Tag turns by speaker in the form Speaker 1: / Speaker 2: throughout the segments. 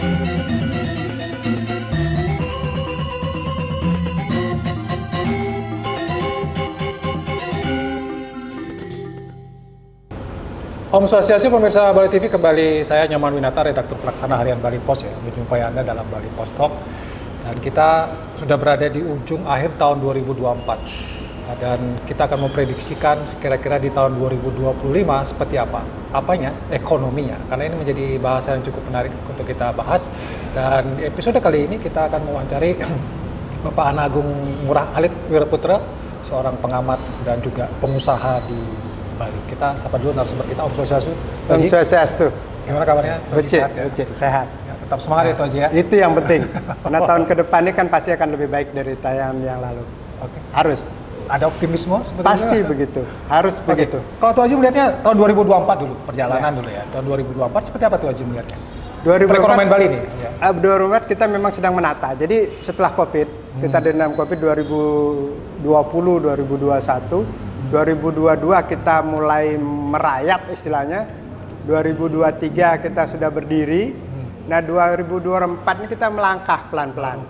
Speaker 1: Om Swastiastu, pemirsa Bali TV, kembali saya Nyoman Winata, redaktur pelaksana harian Bali Post ya, menjumpai Anda dalam Bali Post Talk. Dan kita sudah berada di ujung akhir tahun 2024. Dan kita akan memprediksikan kira-kira di tahun 2025 seperti apa. Apanya? Ekonominya. Karena ini menjadi bahasa yang cukup menarik untuk kita bahas. Dan di episode kali ini kita akan mewawancari Bapak Anagung Ngurah Alit Wiraputra, seorang pengamat dan juga pengusaha di Bali. Kita sapa dulu narasumber kita, Om Swastiastu.
Speaker 2: Om Swastiastu.
Speaker 1: Gimana kabarnya?
Speaker 2: Sehat.
Speaker 1: Ya, tetap semangat ya, Toji ya.
Speaker 2: Itu yang penting. Karena tahun ke depan ini kan pasti akan lebih baik dari tahun yang lalu.
Speaker 1: Oke.
Speaker 2: Harus.
Speaker 1: Ada optimisme seperti
Speaker 2: pasti itu? Begitu. Harus begitu.
Speaker 1: Kalau Tuh Haji melihatnya tahun 2024 dulu, perjalanan dulu ya. Tahun 2024 seperti apa Tuh Haji melihatnya? Perekonomian Bali nih. Ya.
Speaker 2: 2024 kita memang sedang menata. Jadi setelah Covid, kita dalam Covid 2020, 2021, 2022 kita mulai merayap istilahnya. 2023 kita sudah berdiri. Nah 2024 ini kita melangkah pelan-pelan.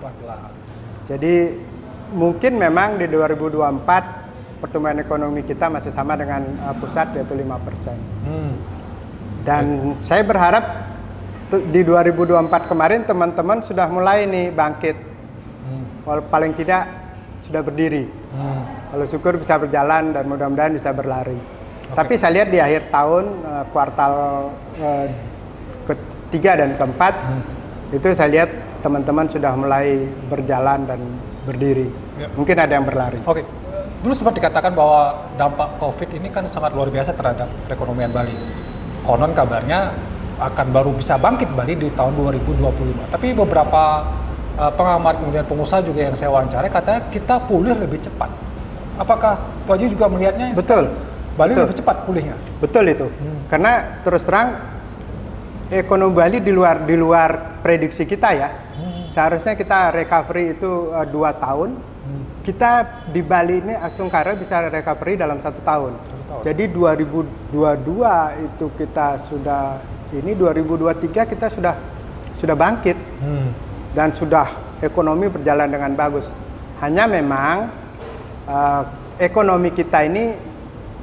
Speaker 2: Jadi mungkin memang di 2024 pertumbuhan ekonomi kita masih sama dengan pusat, yaitu 5%. Dan saya berharap di 2024 kemarin teman-teman sudah mulai nih bangkit. Walau paling tidak sudah berdiri. Kalau syukur bisa berjalan dan mudah-mudahan bisa berlari. Tapi saya lihat di akhir tahun kuartal ketiga dan keempat itu saya lihat teman-teman sudah mulai berjalan dan berdiri. Ya. Mungkin ada yang berlari.
Speaker 1: Oke. Dulu sempat dikatakan bahwa dampak COVID ini kan sangat luar biasa terhadap perekonomian Bali. Konon kabarnya akan baru bisa bangkit Bali di tahun 2025. Tapi beberapa pengamat kemudian pengusaha juga yang saya wawancarai katanya kita pulih lebih cepat. Apakah Pak Haji juga melihatnya?
Speaker 2: Betul.
Speaker 1: Bali
Speaker 2: betul.
Speaker 1: lebih cepat pulihnya.
Speaker 2: Betul itu. Karena terus terang ekonomi Bali di luar prediksi kita ya. Seharusnya kita recovery itu 2 tahun. Kita di Bali ini Astungkara bisa recovery dalam 1 tahun. Jadi 2022 itu kita sudah ini 2023 kita sudah bangkit. Dan sudah ekonomi berjalan dengan bagus. Hanya memang ekonomi kita ini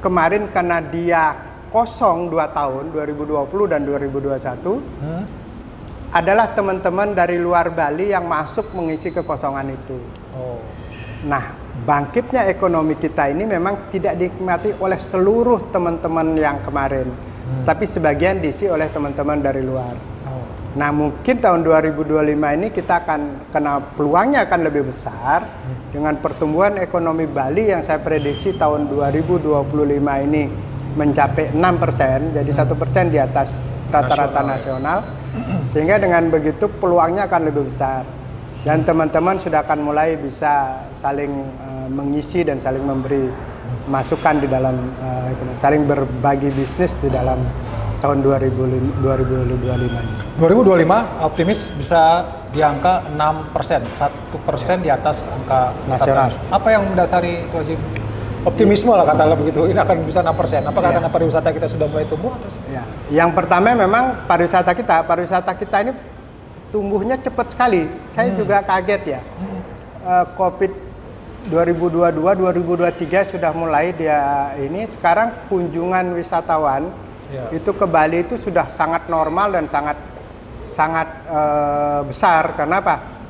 Speaker 2: kemarin karena dia kosong 2 tahun 2020 dan 2021 adalah teman-teman dari luar Bali yang masuk mengisi kekosongan itu. Nah, bangkitnya ekonomi kita ini memang tidak dinikmati oleh seluruh teman-teman yang kemarin, tapi sebagian diisi oleh teman-teman dari luar. Nah, mungkin tahun 2025 ini kita akan kena peluangnya akan lebih besar dengan pertumbuhan ekonomi Bali yang saya prediksi tahun 2025 ini mencapai 6%, jadi 1% di atas rata-rata nasional. Sehingga dengan begitu peluangnya akan lebih besar. Dan teman-teman sudah akan mulai bisa saling mengisi dan saling memberi masukan di dalam saling berbagi bisnis di dalam tahun 2025 ini.
Speaker 1: 2025 optimis bisa di angka 6%, 1% di atas angka nasional. Apa yang mendasari Tuh Haji optimisme lah katakanlah begitu, ini akan bisa 6%? Apakah karena pariwisata kita sudah mulai tumbuh?
Speaker 2: Ya. Yang pertama memang pariwisata kita ini tumbuhnya cepat sekali. Saya juga kaget ya. Covid 2022, 2023 sudah mulai dia ini, sekarang kunjungan wisatawan itu ke Bali itu sudah sangat normal dan sangat besar. Karena apa?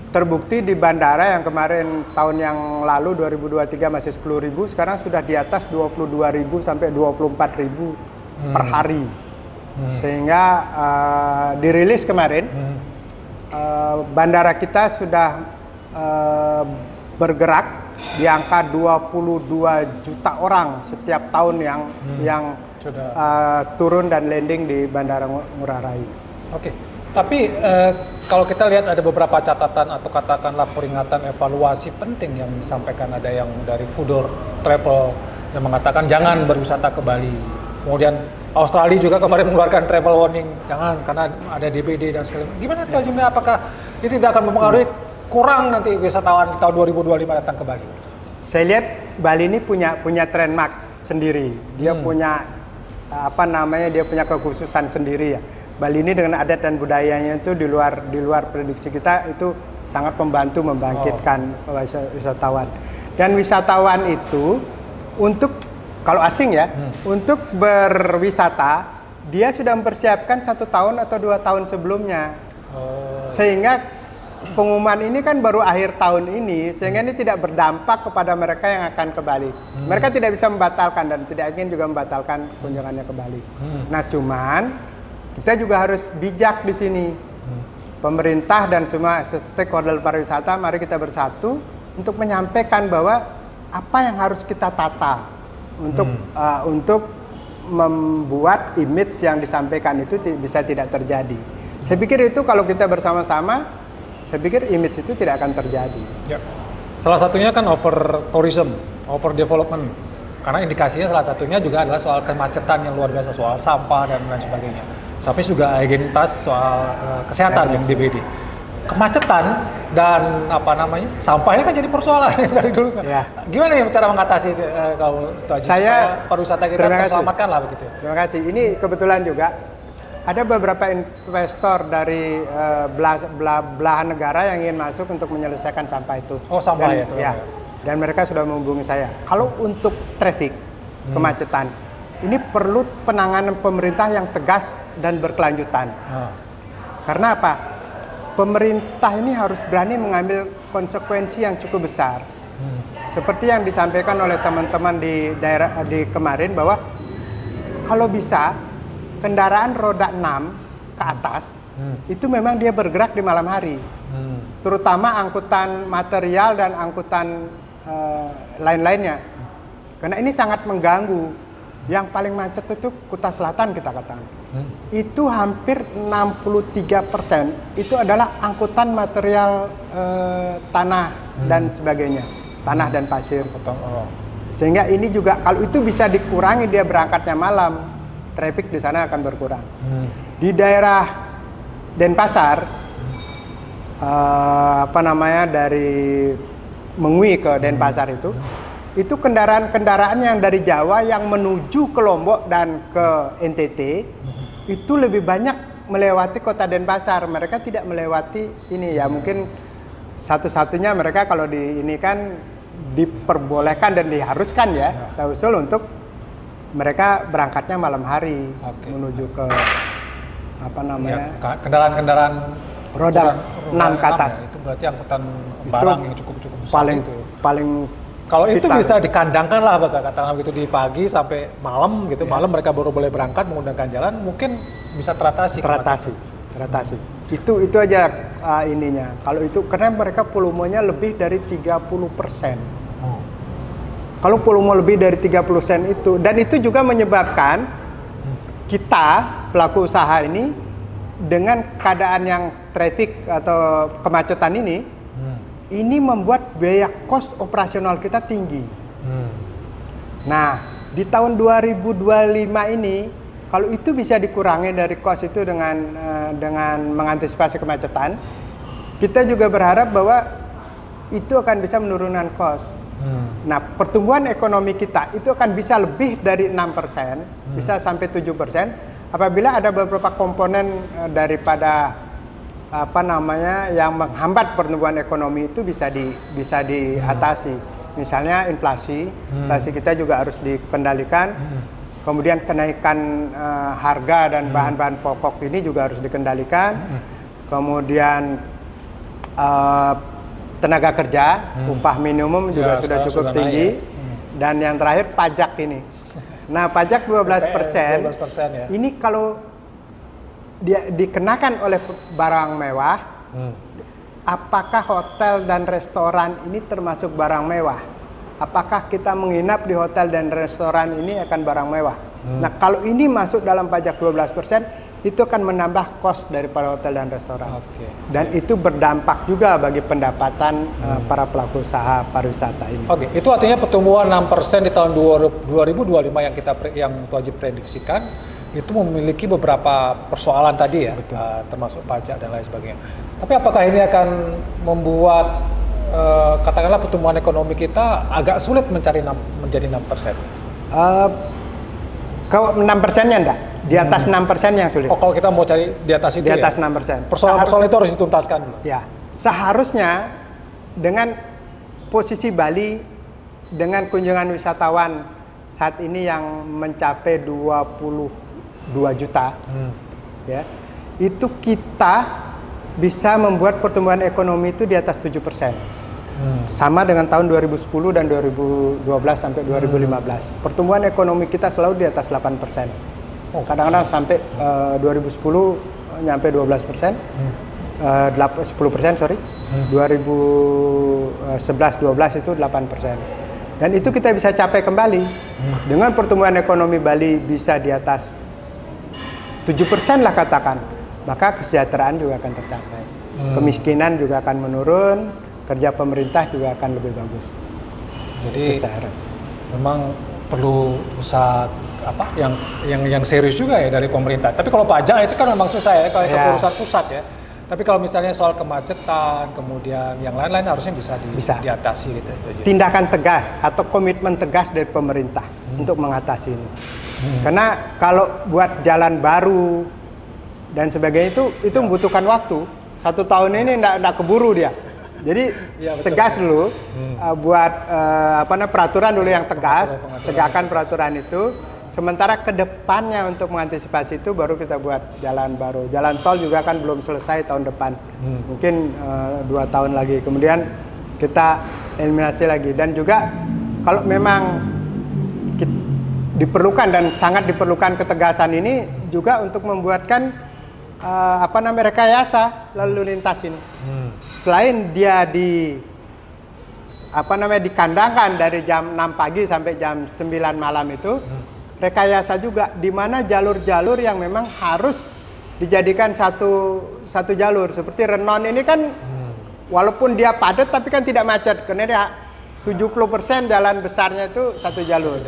Speaker 2: Terbukti di bandara yang kemarin tahun yang lalu 2023 masih 10.000, sekarang sudah di atas 22.000 sampai 24.000 per hari. Sehingga dirilis kemarin bandara kita sudah bergerak di angka 22 juta orang setiap tahun yang turun dan landing di Bandara Ngurah Rai.
Speaker 1: Oke, tapi kalau kita lihat ada beberapa catatan atau katakanlah peringatan evaluasi penting yang disampaikan, ada yang dari Fudor Travel yang mengatakan jangan berwisata ke Bali. Kemudian Australia juga kemarin mengeluarkan travel warning, jangan karena ada DBD dan segala macam. Gimana Tuh Haji, apakah ini tidak akan mempengaruhi kurang nanti wisatawan di tahun 2025 datang ke Bali?
Speaker 2: Saya lihat Bali ini punya trademark sendiri. Dia punya dia punya kekhususan sendiri ya. Bali ini dengan adat dan budayanya itu di luar prediksi kita itu sangat membantu membangkitkan wisatawan. Dan wisatawan itu untuk kalau asing ya, untuk berwisata dia sudah mempersiapkan 1 tahun atau 2 tahun sebelumnya. Sehingga pengumuman ini kan baru akhir tahun ini, sehingga ini tidak berdampak kepada mereka yang akan ke Bali. Mereka tidak bisa membatalkan dan tidak ingin juga membatalkan kunjungannya ke Bali. Nah, cuman kita juga harus bijak di sini. Pemerintah dan semua stakeholder pariwisata, mari kita bersatu untuk menyampaikan bahwa apa yang harus kita tata untuk membuat image yang disampaikan itu bisa tidak terjadi. Saya pikir itu kalau kita bersama-sama, saya pikir image itu tidak akan terjadi.
Speaker 1: Ya. Salah satunya kan over tourism, over development. Karena indikasinya salah satunya juga adalah soal kemacetan yang luar biasa, soal sampah dan lain sebagainya. Sampai juga agenitas soal kesehatan yang DBD. Kemacetan dan sampah ini kan jadi persoalan dari dulu kan. Ya. Gimana ya cara mengatasi kalau
Speaker 2: saya
Speaker 1: pariwisata kita terselamatkan lah begitu.
Speaker 2: Terima kasih. Ini kebetulan juga ada beberapa investor dari belahan negara yang ingin masuk untuk menyelesaikan sampah itu.
Speaker 1: Oh, sampah
Speaker 2: ya. Dan mereka sudah menghubungi saya. Kalau untuk traffic, kemacetan, ini perlu penanganan pemerintah yang tegas dan berkelanjutan. Karena apa? Pemerintah ini harus berani mengambil konsekuensi yang cukup besar. Seperti yang disampaikan oleh teman-teman di daerah di kemarin bahwa kalau bisa kendaraan roda 6 ke atas itu memang dia bergerak di malam hari. Terutama angkutan material dan angkutan lain-lainnya. Karena ini sangat mengganggu. Yang paling macet itu Kuta Selatan kita katakan. Itu hampir 63% itu adalah angkutan material tanah dan sebagainya. Tanah dan pasir. Sehingga ini juga kalau itu bisa dikurangi dia berangkatnya malam, traffic di sana akan berkurang. Di daerah Denpasar, dari Mengui ke Denpasar itu kendaraan-kendaraan yang dari Jawa yang menuju ke Lombok dan ke NTT itu lebih banyak melewati kota Denpasar. Mereka tidak melewati ini ya, mungkin satu-satunya mereka kalau di ini kan diperbolehkan dan diharuskan ya, saya usul untuk mereka berangkatnya malam hari menuju ke
Speaker 1: kendaraan-kendaraan
Speaker 2: roda 6 ke atas.
Speaker 1: Itu berarti angkutan barang yang cukup besar
Speaker 2: paling
Speaker 1: kalau itu bisa dikandangkan lah, katakanlah begitu di pagi sampai malam gitu, malam mereka baru boleh berangkat menggunakan jalan, mungkin bisa teratasi. Itu aja ininya. Kalau itu karena mereka volumenya lebih dari 30%. Kalau volume lebih dari 30% itu, dan itu juga menyebabkan kita pelaku usaha ini dengan keadaan yang traffic atau kemacetan ini membuat biaya kos operasional kita tinggi. Nah, di tahun 2025 ini, kalau itu bisa dikurangi dari kos itu dengan mengantisipasi kemacetan, kita juga berharap bahwa itu akan bisa menurunkan kos. Nah, pertumbuhan ekonomi kita itu akan bisa lebih dari 6%, bisa sampai 7%, apabila ada beberapa komponen daripada yang menghambat pertumbuhan ekonomi itu bisa diatasi. Misalnya inflasi kita juga harus dikendalikan. Kemudian kenaikan harga dan bahan-bahan pokok ini juga harus dikendalikan. Kemudian tenaga kerja, upah minimum juga sudah cukup tinggi. Dan yang terakhir pajak ini. Nah, pajak 12%, ini kalau dia dikenakan oleh barang mewah, apakah hotel dan restoran ini termasuk barang mewah? Apakah kita menginap di hotel dan restoran ini akan barang mewah? Nah, kalau ini masuk dalam pajak 12%, itu akan menambah kos daripada hotel dan restoran. Dan itu berdampak juga bagi pendapatan para pelaku usaha pariwisata ini. Itu artinya pertumbuhan 6% di tahun 2025 yang Tuaji prediksikan itu memiliki beberapa persoalan tadi ya, termasuk pajak dan lain sebagainya. Tapi apakah ini akan membuat katakanlah pertumbuhan ekonomi kita agak sulit menjadi 6%?
Speaker 2: Kalau 6%-nya enggak. Di atas 6% yang sulit.
Speaker 1: Oh, kalau kita mau cari di atas itu
Speaker 2: di atas
Speaker 1: ya?
Speaker 2: 6%.
Speaker 1: Persoalan-persoalan itu harus dituntaskan dulu.
Speaker 2: Ya, seharusnya dengan posisi Bali dengan kunjungan wisatawan saat ini yang mencapai 22 juta, ya, itu kita bisa membuat pertumbuhan ekonomi itu di atas 7%. Sama dengan tahun 2010 dan 2012 sampai 2015. Pertumbuhan ekonomi kita selalu di atas 8%. Kadang-kadang sampai 2010 nyampe 12%. 10%, sorry. 2011-12 itu 8%. Dan itu kita bisa capai kembali. Dengan pertumbuhan ekonomi Bali bisa di atas 7% lah katakan. Maka kesejahteraan juga akan tercapai. Kemiskinan juga akan menurun. Kerja pemerintah juga akan lebih bagus.
Speaker 1: Jadi memang perlu usaha apa yang serius juga ya dari pemerintah. Tapi kalau pajak itu kan memang susah ya kalau itu urusan pusat ya. Tapi kalau misalnya soal kemacetan, kemudian yang lain-lain harusnya bisa diatasi gitu.
Speaker 2: Tindakan tegas atau komitmen tegas dari pemerintah untuk mengatasi ini. Karena kalau buat jalan baru dan sebagainya itu membutuhkan waktu. 1 tahun ini enggak keburu dia. Jadi tegas dulu, buat peraturan dulu yang tegas, tegakkan peraturan itu. Sementara kedepannya untuk mengantisipasi itu baru kita buat jalan baru. Jalan tol juga kan belum selesai tahun depan, mungkin 2 tahun lagi. Kemudian kita eliminasi lagi. Dan juga kalau memang diperlukan dan sangat diperlukan ketegasan ini juga untuk membuatkan rekayasa lalu lintas ini. Selain dia dikandangkan dari jam 6 pagi sampai jam 9 malam itu, rekayasa juga di mana jalur-jalur yang memang harus dijadikan satu jalur. Seperti Renon ini kan walaupun dia padat tapi kan tidak macet karena dia 70% jalan besarnya itu satu jalur.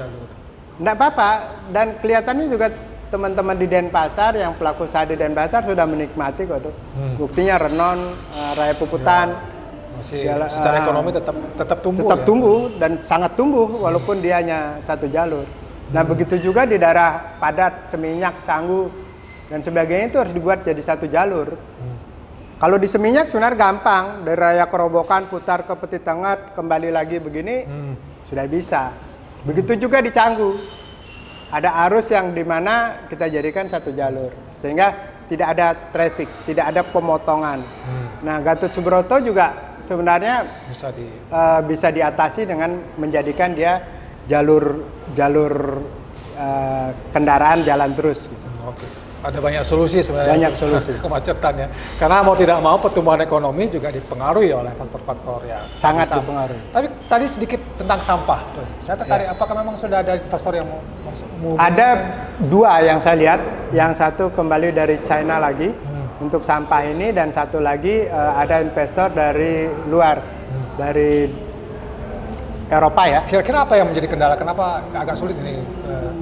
Speaker 2: Enggak apa-apa, dan kelihatannya juga teman-teman di Denpasar yang pelaku usaha di Denpasar sudah menikmati kok tuh. Buktinya Renon, Raya Puputan
Speaker 1: masih secara ekonomi tetap tumbuh.
Speaker 2: Tetap tumbuh dan sangat tumbuh walaupun dia hanya satu jalur. Nah, begitu juga di daerah padat, Seminyak, Canggu dan sebagainya itu harus dibuat jadi satu jalur. Kalau di Seminyak sebenarnya gampang, dari Raya Kerobokan putar ke Peti Tengah kembali lagi begini sudah bisa. Begitu juga di Canggu. Ada arus yang dimana kita jadikan satu jalur sehingga tidak ada traffic, tidak ada pemotongan. Nah, Gatot Subroto juga sebenarnya bisa diatasi dengan menjadikan dia jalur kendaraan jalan terus. Gitu.
Speaker 1: Ada banyak solusi sebenarnya.
Speaker 2: Banyak solusi.
Speaker 1: Kemacetan ya. Karena mau tidak mau pertumbuhan ekonomi juga dipengaruhi oleh faktor-faktor yang
Speaker 2: sangat dipengaruhi.
Speaker 1: Tapi tadi sedikit tentang sampah. Saya tertarik, apakah memang sudah ada investor yang mau
Speaker 2: Ada 2 yang saya lihat. Yang satu kembali dari China lagi untuk sampah ini, dan satu lagi ada investor dari luar, dari Eropa ya.
Speaker 1: Kira-kira apa yang menjadi kendala? Kenapa agak sulit ini?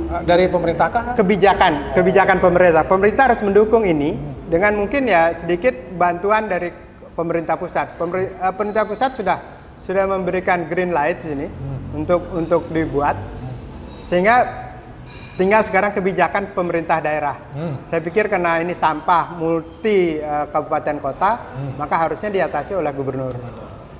Speaker 1: Dari pemerintah kah?
Speaker 2: Kebijakan pemerintah. Pemerintah harus mendukung ini dengan mungkin ya sedikit bantuan dari pemerintah pusat. Pemerintah pusat sudah memberikan green light sini untuk dibuat, sehingga tinggal sekarang kebijakan pemerintah daerah. Saya pikir karena ini sampah multi kabupaten kota, maka harusnya diatasi oleh gubernur.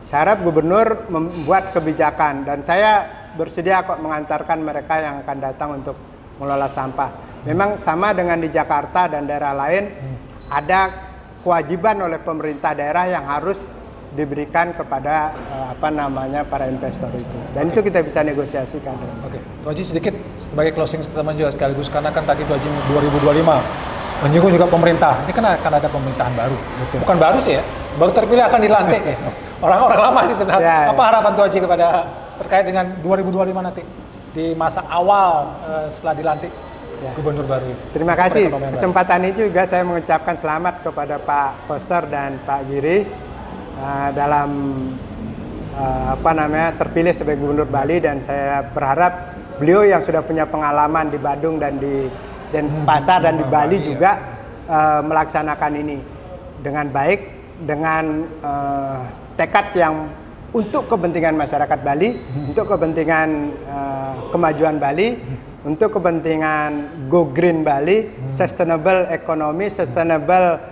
Speaker 2: Saya harap gubernur membuat kebijakan, dan saya bersedia kok mengantarkan mereka yang akan datang untuk mengelola sampah. Memang sama dengan di Jakarta dan daerah lain, ada kewajiban oleh pemerintah daerah yang harus diberikan kepada para investor itu. Dan itu kita bisa negosiasikan.
Speaker 1: Oke, Tuh Haji sedikit sebagai closing statement juga sekaligus, karena kan tadi Tuh Haji 2025 menyinggung juga pemerintah. Ini kan akan ada pemerintahan baru. Betul. Bukan baru sih ya, baru terpilih akan dilantik ya. Orang-orang lama sih sebenarnya. Apa harapan Tuh Haji terkait dengan 2025 nanti di masa awal setelah dilantik gubernur baru ini?
Speaker 2: Terima kasih. Kesempatan ini juga saya mengucapkan selamat kepada Pak Koster dan Pak Giri dalam terpilih sebagai gubernur Bali, dan saya berharap beliau yang sudah punya pengalaman di Badung dan di Denpasar dan di Bali juga melaksanakan ini dengan baik, dengan tekad yang untuk kepentingan masyarakat Bali, untuk kepentingan kemajuan Bali, untuk kepentingan Go Green Bali, sustainable economy, sustainable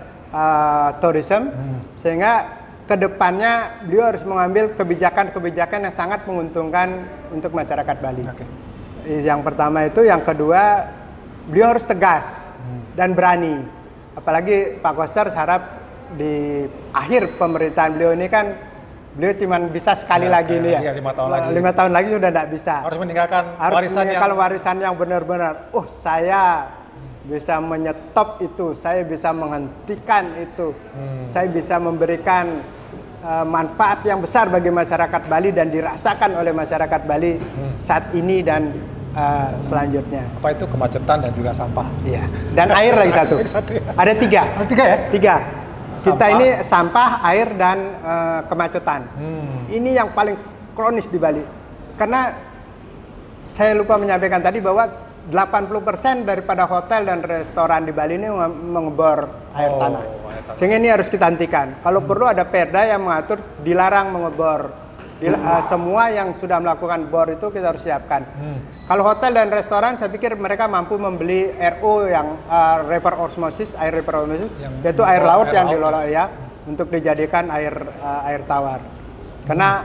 Speaker 2: tourism, sehingga kedepannya beliau harus mengambil kebijakan-kebijakan yang sangat menguntungkan untuk masyarakat Bali. Yang pertama itu, yang kedua beliau harus tegas dan berani. Apalagi Pak Koster harap di akhir pemerintahan beliau ini kan beliau cuma bisa sekali lagi nih ya.
Speaker 1: 5 tahun lagi.
Speaker 2: 5 tahun lagi sudah tidak bisa.
Speaker 1: Harus meninggalkan
Speaker 2: warisan yang benar-benar. Oh, saya bisa menyetop itu, saya bisa menghentikan itu, saya bisa memberikan manfaat yang besar bagi masyarakat Bali dan dirasakan oleh masyarakat Bali saat ini dan selanjutnya.
Speaker 1: Apa itu? Kemacetan dan juga sampah.
Speaker 2: Iya. Dan air lagi satu. Ada 3.
Speaker 1: Ada 3 ya?
Speaker 2: 3. Kita ini sampah, air, dan kemacetan. Ini yang paling kronis di Bali. Karena saya lupa menyampaikan tadi bahwa 80% daripada hotel dan restoran di Bali ini mengebor air tanah. Sehingga ini harus kita hentikan. Kalau perlu ada perda yang mengatur dilarang mengebor. Semua yang sudah melakukan bor itu kita harus siapkan. Kalau hotel dan restoran, saya pikir mereka mampu membeli RO yang river osmosis, air river osmosis, yaitu air laut yang dikelola ya, untuk dijadikan air tawar. Karena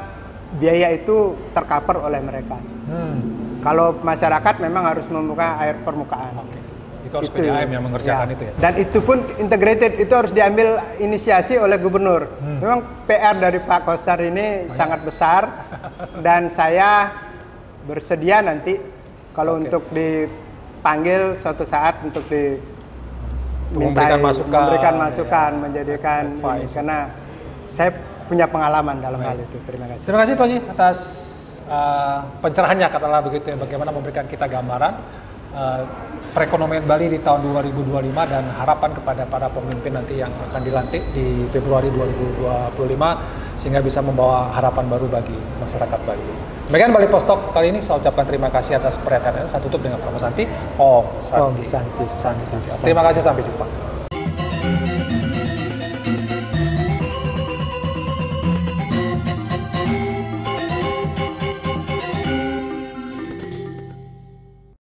Speaker 2: biaya itu tercover oleh mereka. Kalau masyarakat memang harus membuka air permukaan.
Speaker 1: Itu harus PDAM yang mengerjakan itu ya.
Speaker 2: Dan itu pun integrated, itu harus diambil inisiasi oleh gubernur. Memang PR dari Pak Koster ini sangat besar dan saya bersedia nanti kalau untuk dipanggil suatu saat untuk
Speaker 1: memberikan masukan,
Speaker 2: menjadikan ini, karena saya punya pengalaman dalam hal itu. Terima kasih.
Speaker 1: Terima kasih Toji atas pencerahannya, katakanlah begitu ya, bagaimana memberikan kita gambaran perekonomian Bali di tahun 2025 dan harapan kepada para pemimpin nanti yang akan dilantik di Februari 2025 sehingga bisa membawa harapan baru bagi masyarakat Bali. Demikian Bali Post Talk kali ini, saya ucapkan terima kasih atas perhatiannya. Saya tutup dengan Promo Santi. Om Santi.
Speaker 2: Santi.
Speaker 1: Terima kasih, sampai jumpa.